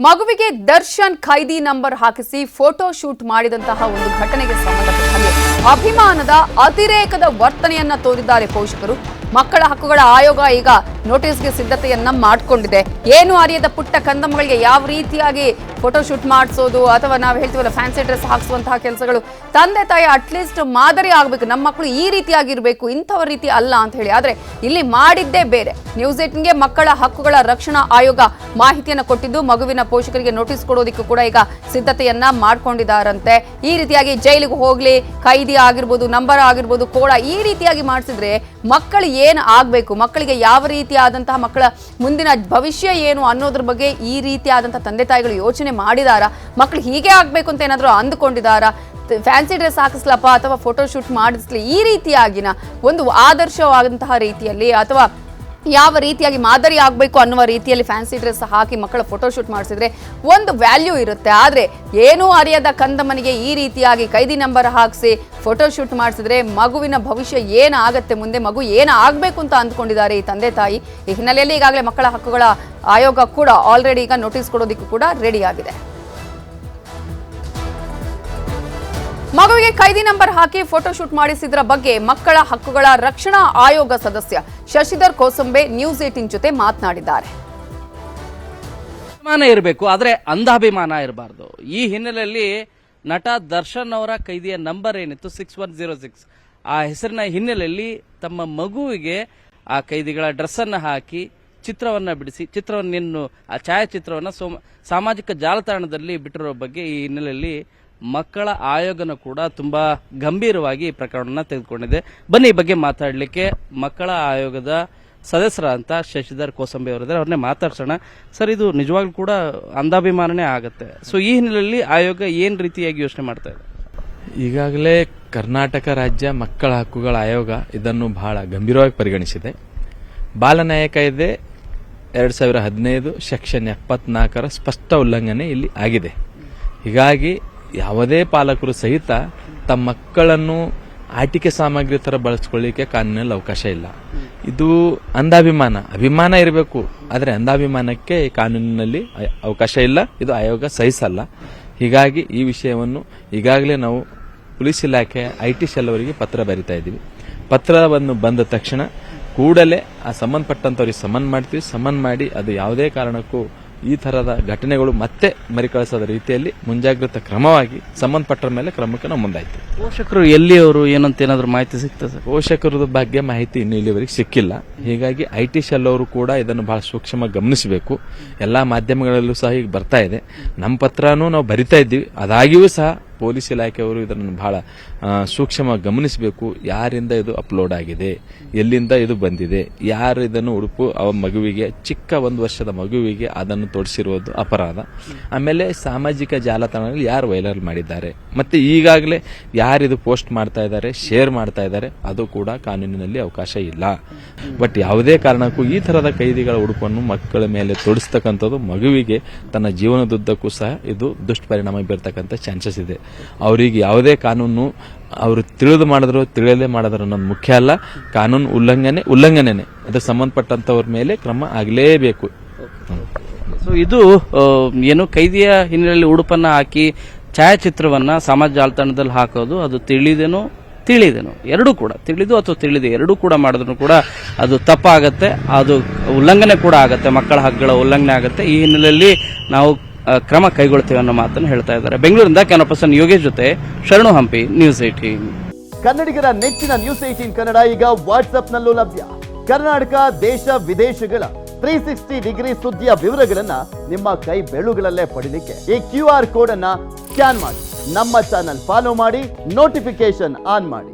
ಮಗುವಿಗೆ ದರ್ಶನ್ ಖೈದಿ ನಂಬರ್ ಹಾಕಿಸಿ photo shoot ಮಾಡಿದಂತಹ ಒಂದು ಘಟನೆಗೆ ಸಂಬಂಧಪಟ್ಟ ಹಾಗೆ ಅಭಿಮಾನದ ಅತಿರೇಕದ ವರ್ತನೆಯನ್ನ ತೋರಿದ್ದಾರೆ ಪೋಷಕರು. ಮಕ್ಕಳ ಹಕ್ಕುಗಳ ಆಯೋಗ ಈಗ ನೋಟಿಸ್ಗೆ ಸಿದ್ಧತೆಯನ್ನ ಮಾಡಿಕೊಂಡಿದೆ. ಏನು ಅರಿಯದ ಪುಟ್ಟ ಕಂದಮ್ಮಗಳಿಗೆ ಯಾವ ರೀತಿಯಾಗಿ ಫೋಟೋ ಶೂಟ್ ಮಾಡಿಸೋದು ಅಥವಾ ನಾವು ಹೇಳ್ತೀವಲ್ಲ ಫ್ಯಾನ್ಸಿ ಡ್ರೆಸ್ ಹಾಕಿಸುವಂತಹ ಕೆಲಸಗಳು ತಂದೆ ತಾಯಿ ಅಟ್ಲೀಸ್ಟ್ ಮಾದರಿ ಆಗಬೇಕು, ನಮ್ಮ ಮಕ್ಕಳು ಈ ರೀತಿಯಾಗಿರಬೇಕು, ಇಂಥವ ರೀತಿ ಅಲ್ಲ ಅಂತ ಹೇಳಿ. ಆದರೆ ಇಲ್ಲಿ ಮಾಡಿದ್ದೇ ಬೇರೆ. ನ್ಯೂಸ್ 18ಗೆ ಮಕ್ಕಳ ಹಕ್ಕುಗಳ ರಕ್ಷಣಾ ಆಯೋಗ ಮಾಹಿತಿಯನ್ನು ಕೊಟ್ಟಿದ್ದು ಮಗುವಿನ ಪೋಷಕರಿಗೆ ನೋಟಿಸ್ ಕೊಡೋದಕ್ಕೂ ಕೂಡ ಈಗ ಸಿದ್ಧತೆಯನ್ನ ಮಾಡ್ಕೊಂಡಿದ್ದಾರಂತೆ. ಈ ರೀತಿಯಾಗಿ ಜೈಲಿಗೆ ಹೋಗ್ಲಿ, ಖೈದಿ ಆಗಿರ್ಬೋದು, ನಂಬರ್ ಆಗಿರ್ಬೋದು, ಕೋಳ ಈ ರೀತಿಯಾಗಿ ಮಾಡಿಸಿದ್ರೆ ಮಕ್ಕಳು ಏನು ಆಗಬೇಕು, ಮಕ್ಕಳಿಗೆ ಯಾವ ರೀತಿಯಾದಂತಹ ಮಕ್ಕಳ ಮುಂದಿನ ಭವಿಷ್ಯ ಏನು ಅನ್ನೋದ್ರ ಬಗ್ಗೆ ಈ ರೀತಿಯಾದಂತಹ ತಂದೆ ತಾಯಿಗಳು ಯೋಚನೆ ಮಾಡಿದಾರಾ? ಮಕ್ಕಳು ಹೀಗೆ ಆಗಬೇಕು ಅಂತ ಏನಾದರೂ ಅಂದುಕೊಂಡಿದ್ದಾರಾ? ಫ್ಯಾನ್ಸಿ ಡ್ರೆಸ್ ಹಾಕಿಸ್ಲಪ್ಪ ಅಥವಾ ಫೋಟೋ ಶೂಟ್ ಮಾಡಿಸ್ಲಿ ಈ ರೀತಿಯಾಗಿನ ಒಂದು ಆದರ್ಶವಾದಂತಹ ರೀತಿಯಲ್ಲಿ ಅಥವಾ ಯಾವ ರೀತಿಯಾಗಿ ಮಾದರಿ ಆಗಬೇಕು ಅನ್ನುವ ರೀತಿಯಲ್ಲಿ ಫ್ಯಾನ್ಸಿ ಡ್ರೆಸ್ ಹಾಕಿ ಮಕ್ಕಳ ಫೋಟೋ ಶೂಟ್ ಮಾಡಿಸಿದ್ರೆ ಒಂದು ವ್ಯಾಲ್ಯೂ ಇರುತ್ತೆ. ಆದರೆ ಏನೂ ಅರಿಯದ ಕಂದಮ್ಮನಿಗೆ ಈ ರೀತಿಯಾಗಿ ಖೈದಿ ನಂಬರ್ ಹಾಕಿಸಿ ಫೋಟೋ ಶೂಟ್ ಮಾಡಿಸಿದ್ರೆ ಮಗುವಿನ ಭವಿಷ್ಯ ಏನಾಗತ್ತೆ, ಮುಂದೆ ಮಗು ಏನು ಆಗಬೇಕು ಅಂತ ಅಂದ್ಕೊಂಡಿದ್ದಾರೆ ಈ ತಂದೆ ತಾಯಿ. ಈ ಹಿನ್ನೆಲೆಯಲ್ಲಿ ಈಗಾಗಲೇ ಮಕ್ಕಳ ಹಕ್ಕುಗಳ ಆಯೋಗ ಕೂಡ ಆಲ್ರೆಡಿ ಈಗ ನೋಟಿಸ್ ಕೊಡೋದಕ್ಕೂ ಕೂಡ ರೆಡಿ ಆಗಿದೆ. ಮಗುವಿಗೆ ಖೈದಿ ನಂಬರ್ ಹಾಕಿ ಫೋಟೋ ಶೂಟ್ ಮಾಡಿಸಿದ್ರ ಬಗ್ಗೆ ಮಕ್ಕಳ ಹಕ್ಕುಗಳ ರಕ್ಷಣಾ ಆಯೋಗ ಸದಸ್ಯ ಶಶಿಧರ್ ಕೋಸಂಬೆ ನ್ಯೂಸ್ 18 ಜೊತೆ ಮಾತನಾಡಿದ್ದಾರೆ. ಅಭಿಮಾನ ಇರಬೇಕು, ಆದ್ರೆ ಅಂಧಾಭಿಮಾನ ಇರಬಾರ್ದು. ಈ ಹಿನ್ನೆಲೆಯಲ್ಲಿ ನಟ ದರ್ಶನ್ ಅವರ ಖೈದಿಯ ನಂಬರ್ ಏನಿತ್ತು 6106 ಆ ಹೆಸರಿನ ಹಿನ್ನೆಲೆಯಲ್ಲಿ ತಮ್ಮ ಮಗುವಿಗೆ ಆ ಖೈದಿಗಳ ಡ್ರೆಸ್ ಅನ್ನ ಹಾಕಿ ಚಿತ್ರವನ್ನ ಬಿಡಿಸಿ ಚಿತ್ರವನ್ನು ಆ ಛಾಯಾಚಿತ್ರವನ್ನ ಸಾಮಾಜಿಕ ಜಾಲತಾಣದಲ್ಲಿ ಬಿಟ್ಟಿರೋ ಬಗ್ಗೆ ಈ ಹಿನ್ನೆಲೆಯಲ್ಲಿ ಮಕ್ಕಳ ಆಯೋಗನ ಕೂಡ ತುಂಬಾ ಗಂಭೀರವಾಗಿ ಈ ಪ್ರಕರಣವನ್ನ ತೆಗೆದುಕೊಂಡಿದೆ. ಬನ್ನಿ ಈ ಬಗ್ಗೆ ಮಾತಾಡಲಿಕ್ಕೆ ಮಕ್ಕಳ ಆಯೋಗದ ಸದಸ್ಯರಂತ ಶಶಿಧರ್ ಕೋಸಂಬೆ ಅವರಿದ್ದಾರೆ, ಅವ್ರನ್ನೇ ಮಾತಾಡ್ಸೋಣ. ಸರ್, ಇದು ನಿಜವಾಗ್ಲೂ ಕೂಡ ಅಂಧಾಭಿಮಾನನೇ ಆಗುತ್ತೆ. ಸೊ ಈ ಹಿನ್ನೆಲೆಯಲ್ಲಿ ಆಯೋಗ ಏನ್ ರೀತಿಯಾಗಿ ಯೋಚನೆ ಮಾಡ್ತಾ ಇದೆ? ಈಗಾಗಲೇ ಕರ್ನಾಟಕ ರಾಜ್ಯ ಮಕ್ಕಳ ಹಕ್ಕುಗಳ ಆಯೋಗ ಇದನ್ನು ಬಹಳ ಗಂಭೀರವಾಗಿ ಪರಿಗಣಿಸಿದೆ. ಬಾಲನ್ಯಾಯ ಕಾಯ್ದೆ 2015 ಸೆಕ್ಷನ್ 74ರ ಸ್ಪಷ್ಟ ಉಲ್ಲಂಘನೆ ಇಲ್ಲಿ ಆಗಿದೆ. ಹೀಗಾಗಿ ಯಾವುದೇ ಪಾಲಕರು ಸಹಿತ ತಮ್ಮ ಮಕ್ಕಳನ್ನು ಆಟಿಕೆ ಸಾಮಗ್ರಿ ತರ ಬಳಸ್ಕೊಳ್ಳಿಕ್ಕೆ ಕಾನೂನಲ್ಲಿ ಅವಕಾಶ ಇಲ್ಲ. ಇದು ಅಭಿಮಾನ ಇರಬೇಕು, ಆದರೆ ಅಂಧಾಭಿಮಾನಕ್ಕೆ ಕಾನೂನಿನಲ್ಲಿ ಅವಕಾಶ ಇಲ್ಲ. ಇದು ಆಯೋಗ ಸಹಿಸಲ್ಲ. ಹೀಗಾಗಿ ಈ ವಿಷಯವನ್ನು ಈಗಾಗಲೇ ನಾವು ಪೊಲೀಸ್ ಇಲಾಖೆ IT ಸೆಲ್ ಅವರಿಗೆ ಪತ್ರ ಬರಿತಾ ಇದ್ದೀವಿ. ಪತ್ರವನ್ನು ಬಂದ ತಕ್ಷಣ ಕೂಡಲೇ ಆ ಸಂಬಂಧಪಟ್ಟಂತವರಿಗೆ ಸಮನ್ ಮಾಡ್ತೀವಿ. ಸಮನ್ ಮಾಡಿ ಅದು ಯಾವುದೇ ಕಾರಣಕ್ಕೂ ಈ ತರದ ಘಟನೆಗಳು ಮತ್ತೆ ಮರಿಕಳಿಸದ ರೀತಿಯಲ್ಲಿ ಮುಂಜಾಗ್ರತಾ ಕ್ರಮವಾಗಿ ಸಂಬಂಧಪಟ್ಟ ಮೇಲೆ ಕ್ರಮಕ್ಕೆ ನಾವು ಮುಂದಾಯ್ತು. ಪೋಷಕರು ಎಲ್ಲಿಯವರು ಏನಂತ ಏನಾದರೂ ಮಾಹಿತಿ ಸಿಗ್ತದೆ? ಪೋಷಕರದ ಬಗ್ಗೆ ಮಾಹಿತಿ ಇನ್ನೂ ಇಲ್ಲಿವರೆಗೆ ಸಿಕ್ಕಿಲ್ಲ. ಹೀಗಾಗಿ IT ಸೆಲ್ ಅವರು ಕೂಡ ಇದನ್ನು ಬಹಳ ಸೂಕ್ಷ್ಮವಾಗಿ ಗಮನಿಸಬೇಕು. ಎಲ್ಲಾ ಮಾಧ್ಯಮಗಳಲ್ಲೂ ಸಹ ಈಗ ಬರ್ತಾ ಇದೆ. ನಮ್ಮ ಪತ್ರನೂ ನಾವು ಬರಿತಾ ಇದ್ದೀವಿ. ಅದಾಗಿಯೂ ಸಹ ಪೊಲೀಸ್ ಇಲಾಖೆಯವರು ಇದನ್ನು ಬಹಳ ಸೂಕ್ಷ್ಮವಾಗಿ ಗಮನಿಸಬೇಕು. ಯಾರಿಂದ ಇದು ಅಪ್ಲೋಡ್ ಆಗಿದೆ, ಎಲ್ಲಿಂದ ಇದು ಬಂದಿದೆ, ಯಾರು ಇದನ್ನು ಉಡುಪು ಮಗುವಿಗೆ, ಚಿಕ್ಕ 1 ವರ್ಷದ ಮಗುವಿಗೆ ಅದನ್ನು ತೊಡಿಸಿರುವುದು ಅಪರಾಧ. ಆಮೇಲೆ ಸಾಮಾಜಿಕ ಜಾಲತಾಣದಲ್ಲಿ ಯಾರು ವೈರಲ್ ಮಾಡಿದ್ದಾರೆ, ಮತ್ತೆ ಈಗಾಗಲೇ ಯಾರಿದು ಪೋಸ್ಟ್ ಮಾಡ್ತಾ ಇದ್ದಾರೆ, ಶೇರ್ ಮಾಡ್ತಾ ಇದ್ದಾರೆ, ಅದು ಕೂಡ ಕಾನೂನಿನಲ್ಲಿ ಅವಕಾಶ ಇಲ್ಲ. ಬಟ್ ಯಾವುದೇ ಕಾರಣಕ್ಕೂ ಈ ತರದ ಖೈದಿಗಳ ಉಡುಪನ್ನು ಮಕ್ಕಳ ಮೇಲೆ ತೊಡಿಸ್ತಕ್ಕಂಥದ್ದು ಮಗುವಿಗೆ ತನ್ನ ಜೀವನದುದ್ದಕ್ಕೂ ಸಹ ಇದು ದುಷ್ಪರಿಣಾಮ ಬೀರ್ತಕ್ಕಂಥ ಚಾನ್ಸಸ್ ಇದೆ. ಅವರಿಗೆ ಯಾವುದೇ ಕಾನೂನು ಅವರು ತಿಳಿದು ಮಾಡಿದ್ರು ತಿಳಿಯಲೇ ಮಾಡಿದ್ರು ಅನ್ನೋದು ಮುಖ್ಯ ಅಲ್ಲ. ಕಾನೂನು ಉಲ್ಲಂಘನೆ ಅದಕ್ಕೆ ಸಂಬಂಧಪಟ್ಟಂತವ್ರ ಮೇಲೆ ಕ್ರಮ ಆಗಲೇಬೇಕು. ಸೊ ಇದು ಏನು ಖೈದಿಯ ಹಿನ್ನೆಲೆಯಲ್ಲಿ ಉಡುಪನ್ನ ಹಾಕಿ ಛಾಯಾಚಿತ್ರವನ್ನ ಸಮಾಜ ಜಾಲತಾಣದಲ್ಲಿ ಹಾಕೋದು ಅದು ತಿಳಿದೇನೋ ಎರಡೂ ಕೂಡ ತಿಳಿದು ಅಥವಾ ತಿಳಿದೆ ಎರಡೂ ಕೂಡ ಮಾಡಿದ್ರು ಕೂಡ ಅದು ತಪ್ಪಾಗತ್ತೆ, ಅದು ಉಲ್ಲಂಘನೆ ಕೂಡ ಆಗತ್ತೆ, ಮಕ್ಕಳ ಹಕ್ಕುಗಳ ಉಲ್ಲಂಘನೆ ಆಗತ್ತೆ. ಈ ಹಿನ್ನೆಲೆಯಲ್ಲಿ ನಾವು ಕ್ರಮ ಕೈಗೊಳ್ತೇವೆ ಅನ್ನೋ ಮಾತನ್ನು ಹೇಳ್ತಾ ಇದ್ದಾರೆ. ಬೆಂಗಳೂರಿಂದ ಕ್ಯಾಮರಾ ಪರ್ಸನ್ ಯೋಗೇಶ್ ಜೊತೆ ಶರಣು ಹಂಪಿ, ನ್ಯೂಸ್ 18. ಕನ್ನಡಿಗರ ನೆಚ್ಚಿನ ನ್ಯೂಸ್ 18 ಕನ್ನಡ ಈಗ ವಾಟ್ಸ್ಆಪ್ನಲ್ಲೂ ಲಭ್ಯ. ಕರ್ನಾಟಕ, ದೇಶ ವಿದೇಶಗಳ 360 ಡಿಗ್ರಿ ಸುದ್ದಿಯ ವಿವರಗಳನ್ನ ನಿಮ್ಮ ಕೈ ಬೆರಳುಗಳಲ್ಲೇ ಪಡಿಲಿಕ್ಕೆ ಈ QR ಕೋಡ್ ಅನ್ನ ಸ್ಕ್ಯಾನ್ ಮಾಡಿ ನಮ್ಮ ಚಾನಲ್ ಫಾಲೋ ಮಾಡಿ, ನೋಟಿಫಿಕೇಶನ್ ಆನ್ ಮಾಡಿ.